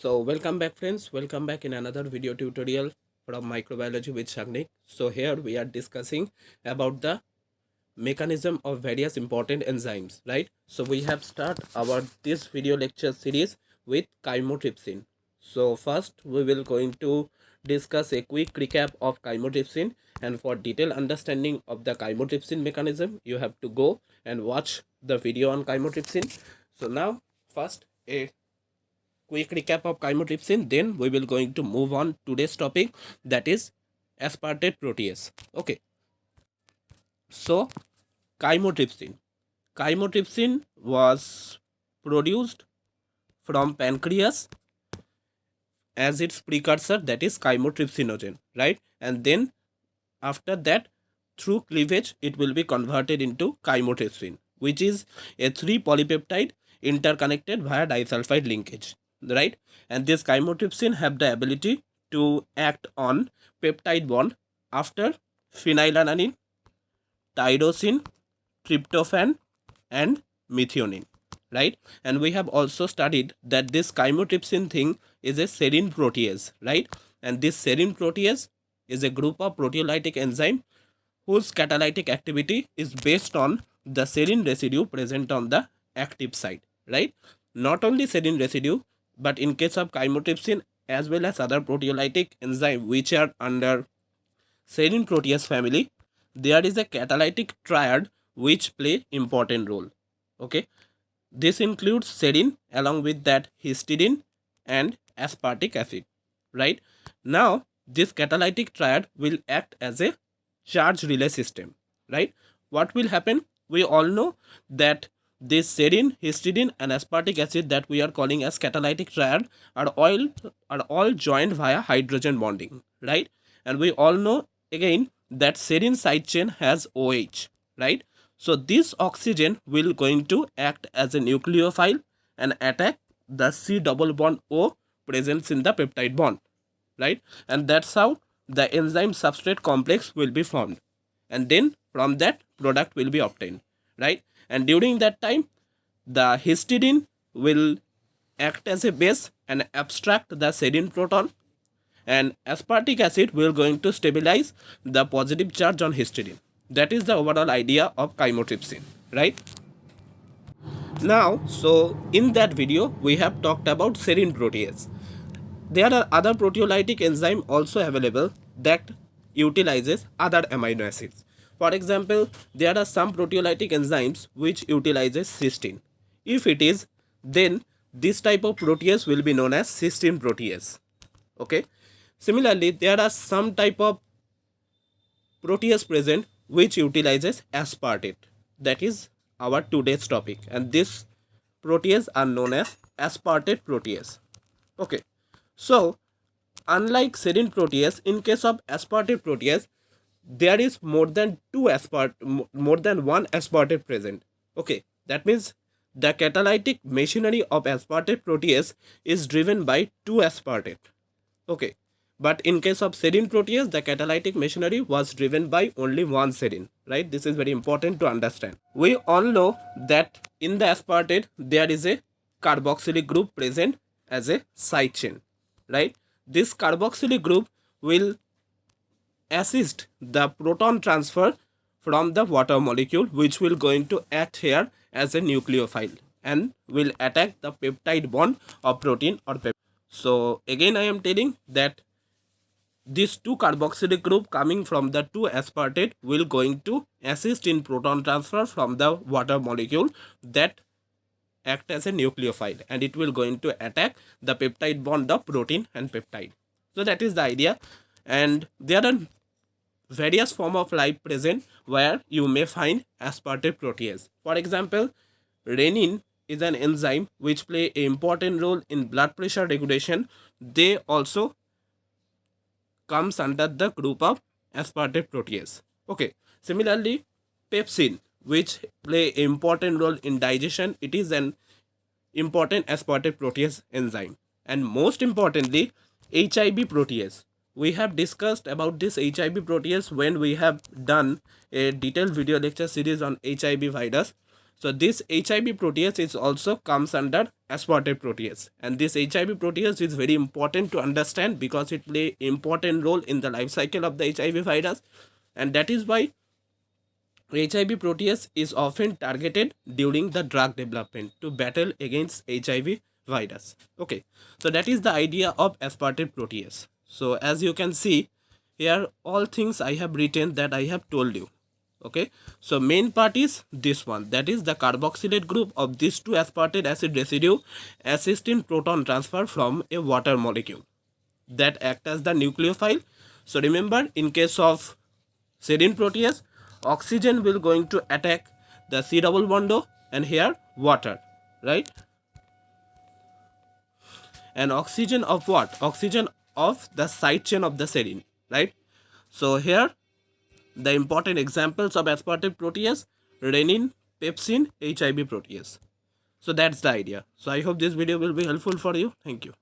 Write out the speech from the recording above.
So welcome back friends, welcome back in another video tutorial from microbiology with Shagnik. So here we are discussing about the mechanism of various important enzymes, right? So we have start our this video lecture series with chymotrypsin. So first we will going to discuss a quick recap of chymotrypsin, and for detailed understanding of the chymotrypsin mechanism you have to go and watch the video on chymotrypsin. So now first a quick recap of chymotrypsin, then we will going to move on today's topic, that is aspartate protease. Okay, so chymotrypsin was produced from pancreas as its precursor, that is chymotrypsinogen, right? And then after that, through cleavage it will be converted into chymotrypsin, which is a 3 polypeptide interconnected via disulfide linkage, right? And this chymotrypsin have the ability to act on peptide bond after phenylalanine, tyrosine, tryptophan and methionine, right? And we have also studied that this chymotrypsin thing is a serine protease, right? And this serine protease is a group of proteolytic enzyme whose catalytic activity is based on the serine residue present on the active site, right? Not only serine residue, but in case of chymotrypsin as well as other proteolytic enzyme which are under serine protease family, there is a catalytic triad which play important role. Okay, this includes serine, along with that histidine and aspartic acid, right? Now this catalytic triad will act as a charge relay system, right? What will happen? We all know that this serine, histidine and aspartic acid that we are calling as catalytic triad are all joined via hydrogen bonding, right? And we all know again that serine side chain has OH, right? So this oxygen will going to act as a nucleophile and attack the C double bond O presence in the peptide bond, right? And that's how the enzyme substrate complex will be formed, and then from that product will be obtained, right? And during that time the histidine will act as a base and abstract the serine proton, and aspartic acid will going to stabilize the positive charge on histidine. That is the overall idea of chymotrypsin, right? Now, so in that video we have talked about serine protease. There are other proteolytic enzyme also available that utilizes other amino acids. For example, there are some proteolytic enzymes which utilizes cysteine. If it is, then this type of protease will be known as cysteine protease. Okay. Similarly, there are some type of protease present which utilizes aspartate. That is our today's topic, and this protease are known as aspartate protease. Okay. So unlike serine protease, in case of aspartate protease, there is more than one aspartate present. Okay, that means the catalytic machinery of aspartate protease is driven by two aspartate. Okay, but in case of serine protease, the catalytic machinery was driven by only one serine, right? This is very important to understand. We all know that in the aspartate there is a carboxylic group present as a side chain, right? This carboxylic group will assist the proton transfer from the water molecule, which will going to act here as a nucleophile and will attack the peptide bond of protein or peptide. So again I am telling that these two carboxylic group coming from the two aspartate will going to assist in proton transfer from the water molecule that act as a nucleophile, and it will going to attack the peptide bond of protein and peptide. So that is the idea, and there are various form of life present where you may find aspartate protease. For example, renin is an enzyme which play an important role in blood pressure regulation. They also comes under the group of aspartate protease. Okay. Similarly, pepsin, which play an important role in digestion, it is an important aspartate protease enzyme. And most importantly, HIB protease. We have discussed about this HIB protease when we have done a detailed video lecture series on HIB virus. So this HIV protease is also comes under aspartate protease, and this HIV protease is very important to understand because it play important role in the life cycle of the HIV virus, and that is why HIV protease is often targeted during the drug development to battle against HIV virus. Okay, so that is the idea of aspartate protease. So as you can see here, all things I have written that I have told you. Okay, so main part is this one, that is the carboxylate group of these two aspartate acid residue assist in proton transfer from a water molecule that act as the nucleophile. So remember, in case of serine protease, oxygen will going to attack the C double bond O and here water, right? And oxygen of what? Oxygen of the side chain of the serine, right? So here the important examples of aspartate protease: renin, pepsin, HIV protease. So that's the idea. So I hope this video will be helpful for you. Thank you.